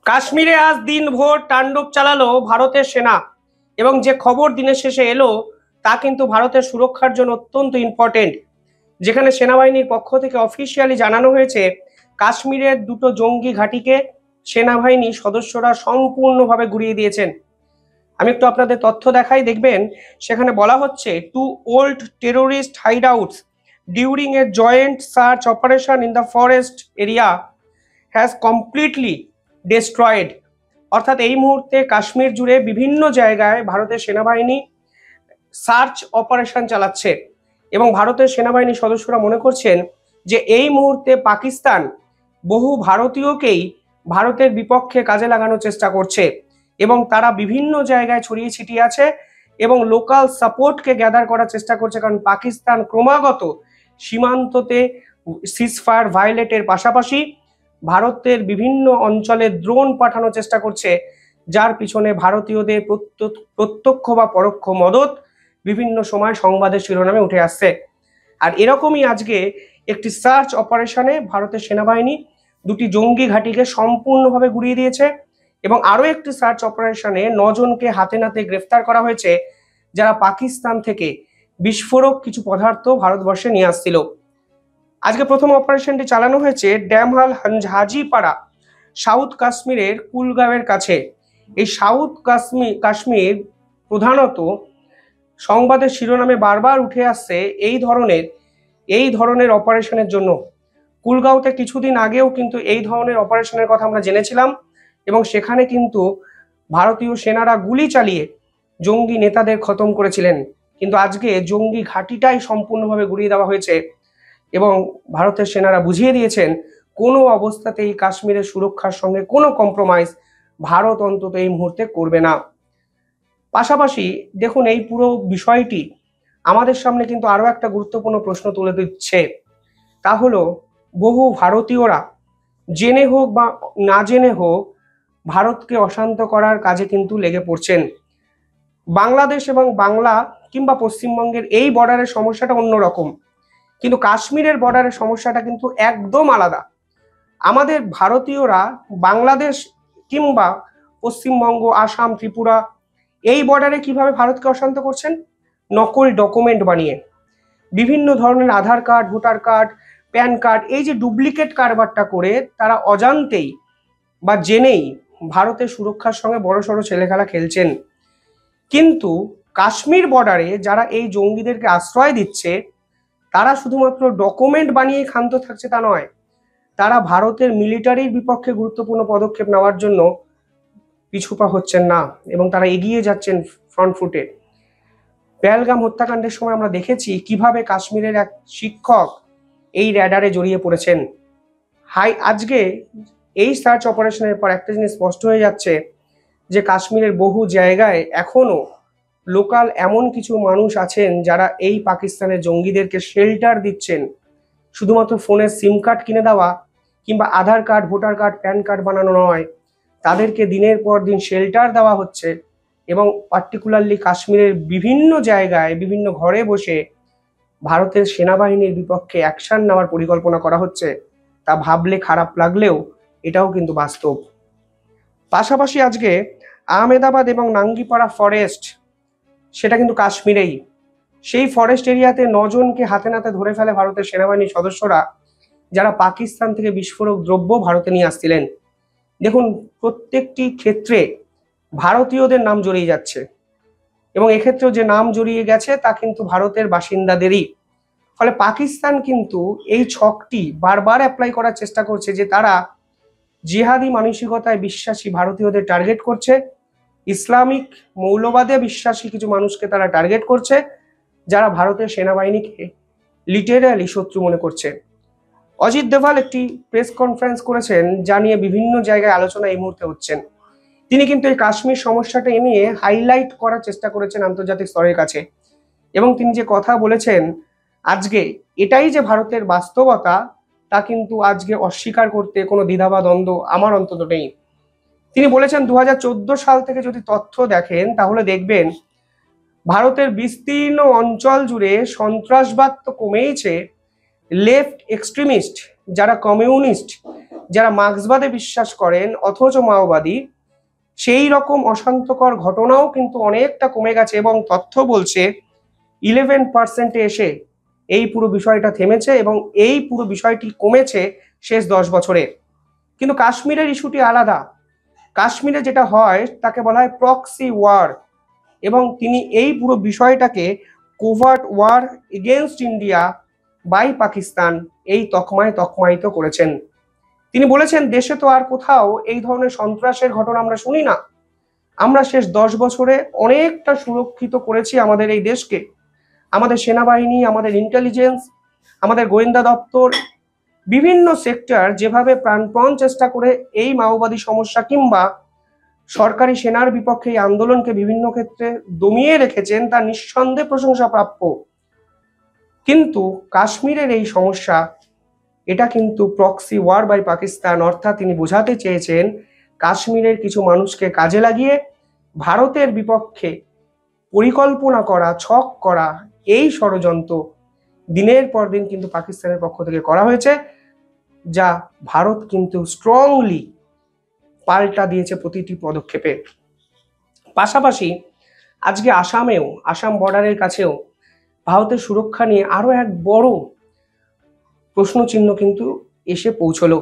কাশ্মীরে আজ দিনভর তাণ্ডব চালালো ভারতের সেনা। এবং যে খবর দিনের শেষে এলো তা কিন্তু ভারতের সুরক্ষার জন্য অত্যন্ত ইম্পর্টেন্ট। যেখানে সেনাবাহিনীর পক্ষ থেকে অফিসিয়ালি জানানো হয়েছে কাশ্মীরের দুটো জঙ্গি ঘাঁটিকে সেনাবাহিনী সদস্যরা সম্পূর্ণভাবে গুড়িয়ে দিয়েছেন। আমি একটু আপনাদের তথ্য দেখাই, দেখবেন সেখানে বলা হচ্ছে two old terrorist hideouts during a joint search operation in the forest area has completely destroyed. অর্থাৎ এই মুহূর্তে কাশ্মীর জুড়ে বিভিন্ন জায়গায় ভারতের সেনাবাহিনী সার্চ অপারেশন চালাচ্ছে এবং ভারতের সেনাবাহিনী সদস্যরা মনে করছেন যে এই মুহূর্তে পাকিস্তান বহু ভারতীয়কেই ভারতের বিপক্ষে কাজে লাগানোর চেষ্টা করছে এবং তারা বিভিন্ন জায়গায় ছড়িয়ে ছিটিয়ে আছে এবং লোকাল সাপোর্টকে গ্যাদার করার চেষ্টা করছে, কারণ পাকিস্তান ক্রমাগত সীমান্ততে সিজফায়ার ভায়োলেটের পাশাপাশি ভারতের বিভিন্ন অঞ্চলে ড্রোন পাঠানোর চেষ্টা করছে, যার পিছনে ভারতীয়দের প্রত্যক্ষ বা পরোক্ষ মদত বিভিন্ন সময় সংবাদের শিরোনামে উঠে আসছে। আর এরকমই আজকে একটি সার্চ অপারেশনে ভারতের সেনাবাহিনী দুটি জঙ্গি ঘাঁটিকে সম্পূর্ণভাবে গুড়িয়ে দিয়েছে এবং আরও একটি সার্চ অপারেশনে 9 জনকে হাতে নাতে গ্রেফতার করা হয়েছে, যারা পাকিস্তান থেকে বিস্ফোরক কিছু পদার্থ ভারতবর্ষে নিয়ে আসছিল। আজকে প্রথম অপারেশনটি চালানো হয়েছে ড্যামহাল হাজিপাড়া সাউথ কাশ্মীরের কুলগাঁওয়ের কাছে। এই সাউথ কাশ্মীর প্রধানত সংবাদের শিরোনামে বারবার উঠে আসছে এই ধরনের অপারেশনের জন্য। কুলগাঁওতে কিছুদিন আগেও কিন্তু এই ধরনের অপারেশনের কথা আমরা জেনেছিলাম এবং সেখানে কিন্তু ভারতীয় সেনারা গুলি চালিয়ে জঙ্গি নেতাদের খতম করেছিলেন, কিন্তু আজকে জঙ্গি ঘাঁটিটাই সম্পূর্ণভাবে গুড়িয়ে দেওয়া হয়েছে এবং ভারতের সেনারা বুঝিয়ে দিয়েছেন কোনো অবস্থাতেই কাশ্মীরের সুরক্ষার সঙ্গে কোনো কম্প্রোমাইজ ভারত অন্তত এই মুহূর্তে করবে না। পাশাপাশি দেখুন, এই পুরো বিষয়টি আমাদের সামনে কিন্তু আরো একটা গুরুত্বপূর্ণ প্রশ্ন তুলে দিচ্ছে, তা হলো বহু ভারতীয়রা জেনে হোক বা না জেনে হোক ভারতকে অশান্ত করার কাজে কিন্তু লেগে পড়ছেন। বাংলাদেশ এবং বাংলা কিংবা পশ্চিমবঙ্গের এই বর্ডারের সমস্যাটা অন্যরকম, কিন্তু কাশ্মীরের বর্ডারের সমস্যাটা কিন্তু একদম আলাদা। আমাদের ভারতীয়রা বাংলাদেশ কিংবা পশ্চিমবঙ্গ, আসাম, ত্রিপুরা এই বর্ডারে কিভাবে ভারতকে অশান্ত করছেন? নকল ডকুমেন্ট বানিয়ে বিভিন্ন ধরনের Aadhaar card, voter card, PAN card, এই যে ডুপ্লিকেট কারবারটা করে তারা অজান্তেই বা জেনেই ভারতের সুরক্ষার সঙ্গে বড়সড় ছেলেখেলা খেলছেন। কিন্তু কাশ্মীর বর্ডারে যারা এই জঙ্গিদেরকে আশ্রয় দিচ্ছে তারা শুধুমাত্র ডকুমেন্ট বানিয়ে ক্ষান্ত থাকছে তা নয়, তারা ভারতের মিলিটারির বিপক্ষে গুরুত্বপূর্ণ পদক্ষেপ নেওয়ার জন্য পিছুপা হচ্ছেন না এবং তারা এগিয়ে যাচ্ছেন ফ্রন্ট ফুটে। পেহেলগাম হত্যাকাণ্ডের সময় আমরা দেখেছি কিভাবে কাশ্মীরের এক শিক্ষক এই র্যাডারে জড়িয়ে পড়েছেন। আজকে এই সার্চ অপারেশনের পর একটা জিনিস স্পষ্ট হয়ে যাচ্ছে যে কাশ্মীরের বহু জায়গায় এখনো লোকাল এমন কিছু মানুষ আছেন যারা এই পাকিস্তানের জঙ্গিদেরকে শেল্টার দিচ্ছেন। শুধুমাত্র ফোনের সিম কার্ড কিনে দেওয়া কিংবা Aadhaar card, voter card, PAN card বানানো নয়, তাদেরকে দিনের পর দিন শেল্টার দেওয়া হচ্ছে এবং পার্টিকুলারলি কাশ্মীরের বিভিন্ন জায়গায় বিভিন্ন ঘরে বসে ভারতের সেনাবাহিনীর বিপক্ষে অ্যাকশন নেওয়ার পরিকল্পনা করা হচ্ছে। তা ভাবলে খারাপ লাগলেও এটাও কিন্তু বাস্তব। পাশাপাশি আজকে আহমেদাবাদ এবং নাঙ্গিপাড়া ফরেস্ট, সেটা কিন্তু কাশ্মীরেই, সেই ফরেস্ট এরিয়াতে 9 জনকে হাতে নাতে ধরে ফেলে ভারতের সেনাবাহিনীর সদস্যরা, যারা পাকিস্তান থেকে বিস্ফোরক দ্রব্য ভারতে নিয়ে আসছিলেন। দেখুন, প্রত্যেকটি ক্ষেত্রে ভারতীয়দের নাম জড়িয়ে যাচ্ছে এবং এক্ষেত্রেও যে নাম জড়িয়ে গেছে তা কিন্তু ভারতের বাসিন্দাদেরই। ফলে পাকিস্তান কিন্তু এই ছকটি বারবার অ্যাপ্লাই করার চেষ্টা করছে যে তারা জিহাদি মানসিকতায় বিশ্বাসী ভারতীয়দের টার্গেট করছে, ইসলামিক মৌলবাদে বিশ্বাসী কিছু মানুষকে তারা টার্গেট করছে, যারা ভারতের সেনাবাহিনীকে লিটারালি শত্রু মনে করছে। অজিত দোভাল একটি প্রেস কনফারেন্স করেছেন, যা নিয়ে বিভিন্ন জায়গায় আলোচনা এই মুহূর্তে হচ্ছেন। তিনি কিন্তু এই কাশ্মীর সমস্যাটা নিয়ে হাইলাইট করার চেষ্টা করেছেন আন্তর্জাতিক স্তরের কাছে এবং তিনি যে কথা বলেছেন আজকে এটাই যে ভারতের বাস্তবতা, তা কিন্তু আজকে অস্বীকার করতে কোনো দ্বিধা বা দ্বন্দ্ব আমার অন্তত নেই। তিনি বলেছেন 2014 সাল থেকে যদি তথ্য দেখেন তাহলে দেখবেন ভারতের বিস্তীর্ণ অঞ্চল জুড়ে সন্ত্রাসবাদ তো কমেইছে, লেফট এক্সট্রিমিস্ট যারা কমিউনিস্ট, যারা মার্ক্সবাদে বিশ্বাস করেন অথচ মাওবাদী, সেই রকম অশান্তকর ঘটনাও কিন্তু অনেকটা কমে গেছে এবং তথ্য বলছে 11% এসে এই পুরো বিষয়টা থেমেছে এবং এই পুরো বিষয়টি কমেছে শেষ 10 বছরে। কিন্তু কাশ্মীরের ইস্যুটি আলাদা। কাশ্মীরে যেটা হয় তাকে বলা হয় প্রক্সি ওয়ার, এবং তিনি এই পুরো বিষয়টাকে covert war against India by Pakistan এই তকমায় তকমায়িত করেছেন। তিনি বলেছেন দেশে তো আর কোথাও এই ধরনের সন্ত্রাসের ঘটনা আমরা শুনি না, আমরা শেষ 10 বছরে অনেকটা সুরক্ষিত করেছি আমাদের এই দেশকে। আমাদের সেনাবাহিনী, আমাদের ইন্টেলিজেন্স, আমাদের গোয়েন্দা দপ্তর, বিভিন্ন সেক্টর যেভাবে প্রাণপণ চেষ্টা করে এই মাওবাদী সমস্যা কিংবা সরকারি সেনার বিপক্ষে এই আন্দোলনকে বিভিন্ন ক্ষেত্রে দমিয়ে রেখেছেন তা নিঃসন্দেহে প্রশংসা প্রাপ্য। কিন্তু কাশ্মীরের এই সমস্যা, এটা কিন্তু প্রক্সি ওয়ার বাই পাকিস্তান, অর্থাৎ তিনি বোঝাতে চেয়েছেন কাশ্মীরের কিছু মানুষকে কাজে লাগিয়ে ভারতের বিপক্ষে পরিকল্পনা করা, ছক করা এই ষড়যন্ত্র দিনের পর দিন কিন্তু পাকিস্তানের পক্ষ থেকে করা হয়েছে, যা ভারত কিন্তু স্ট্রংলি পাল্টা দিয়েছে প্রতিটি পদক্ষেপে। পাশাপাশি আজকে আসাম বর্ডারের কাছেও ভারতের সুরক্ষা নিয়ে আরো এক বড় প্রশ্নচিহ্ন কিন্তু এসে পৌঁছলো।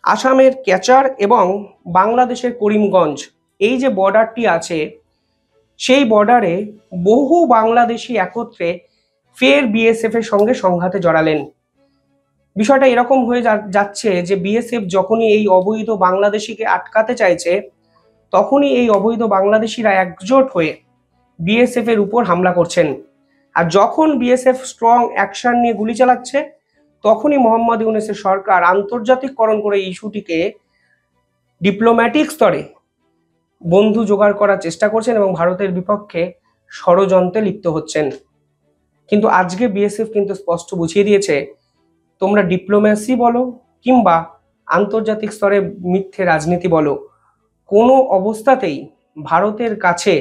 আসামের ক্যাচার এবং বাংলাদেশের করিমগঞ্জ, এই যে বর্ডারটি আছে, সেই বর্ডারে বহু বাংলাদেশি একত্রে ফের বিএসএফ এর সঙ্গে সংঘাতে জড়ালেন। বিষয়টা এরকম হয়ে যাচ্ছে যে বিএসএফ যখনই এই অবৈধ বাংলাদেশিকে আটকাতে চাইছে, তখনই এই অবৈধ বাংলাদেশিরা একজোট হয়ে বিএসএফ এর উপর হামলা করছেন। আর যখন বিএসএফ স্ট্রং অ্যাকশন নিয়ে গুলি চালাচ্ছে, তখনই মোহাম্মদ ইউনূসের সরকার আন্তর্জাতিককরণ করে ইস্যুটিকে ডিপ্লোম্যাটিক স্তরে বন্ধু জোগাড় করার চেষ্টা করছেন এবং ভারতের বিপক্ষে ষড়যন্ত্রে লিপ্ত হচ্ছেন। কিন্তু আজকে বিএসএফ কিন্তু স্পষ্ট বুঝিয়ে দিয়েছে, তোমরা ডিপ্লোম্যাসি বলো কিংবা আন্তর্জাতিক স্তরে মিথ্যে রাজনীতি বলো, কোনো অবস্থাতেই ভারতের কাছে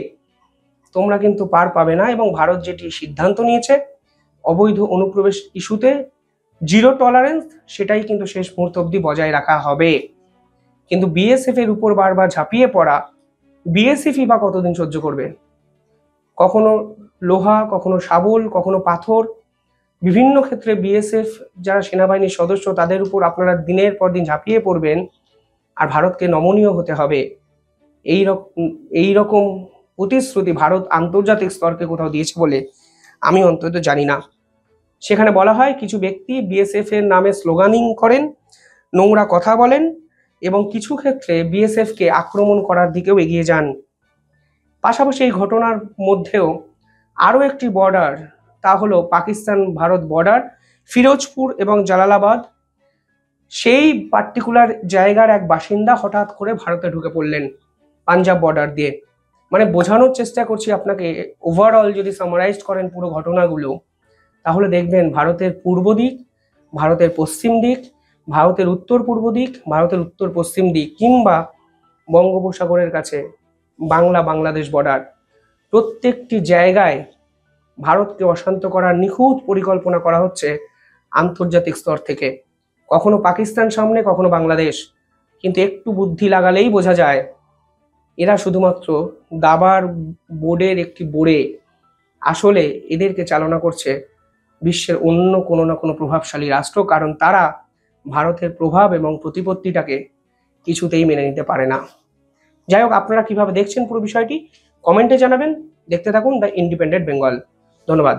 তোমরা কিন্তু পার পাবে না। এবং ভারত যেটি সিদ্ধান্ত নিয়েছে অবৈধ অনুপ্রবেশ ইস্যুতে জিরো টলারেন্স, সেটাই কিন্তু শেষ মুহূর্ত অবধি বজায় রাখা হবে। কিন্তু বিএসএফ এর উপর বারবার ঝাঁপিয়ে পড়া, বিএসএফই বা কতদিন সহ্য করবে? কখনো লোহা, কখনো শাবল, কখনো পাথর, বিভিন্ন ক্ষেত্রে বিএসএফ যারা সেনাবাহিনীর সদস্য তাদের উপর আপনারা দিনের পর দিন ঝাঁপিয়ে পড়বেন, আর ভারতকে নমনীয় হতে হবে, এই রকম প্রতিশ্রুতি ভারত আন্তর্জাতিক স্তরকে কোথাও দিয়েছে বলে আমি অন্তত জানি না। সেখানে বলা হয় কিছু ব্যক্তি বিএসএফ এর নামে স্লোগানিং করেন, নোংরা কথা বলেন এবং কিছু ক্ষেত্রে বিএসএফ কে আক্রমণ করার দিকেও এগিয়ে যান। পাশাপাশি এই ঘটনার মধ্যেও আরও একটি বর্ডার, তা হলো পাকিস্তান ভারত বর্ডার, ফিরোজপুর এবং জালালাবাদ। সেই পার্টিকুলার জায়গার এক বাসিন্দা হঠাৎ করে ভারতে ঢুকে পড়লেন পাঞ্জাব বর্ডার দিয়ে। মানে বোঝানোর চেষ্টা করছি আপনাকে, ওভারঅল যদি সামারাইজ করেন পুরো ঘটনাগুলো, তাহলে দেখবেন ভারতের পূর্ব দিক, ভারতের পশ্চিম দিক, ভারতের উত্তর পূর্ব দিক, ভারতের উত্তর পশ্চিম দিক কিংবা বঙ্গোপসাগরের কাছে বাংলাদেশ বর্ডার, প্রত্যেকটি জায়গায় ভারতকে অশান্ত করার নিখুঁত পরিকল্পনা করা হচ্ছে আন্তর্জাতিক স্তর থেকে। কখনো পাকিস্তান সামনে, কখনো বাংলাদেশ। কিন্তু একটু বুদ্ধি লাগালেই বোঝা যায় এরা শুধুমাত্র দাবার বোর্ডের একটি বোর্ডে, আসলে এদেরকে চালনা করছে বিশ্বের অন্য কোনো না কোনো প্রভাবশালী রাষ্ট্র, কারণ তারা ভারতের প্রভাব এবং প্রতিপত্তিটাকে কিছুতেই মেনে নিতে পারে না। যাই হোক, আপনারা কিভাবে দেখছেন পুরো বিষয়টি কমেন্টে জানাবেন। দেখতে থাকুন দ্য ইন্ডিপেন্ডেন্ট বেঙ্গল। ধন্যবাদ।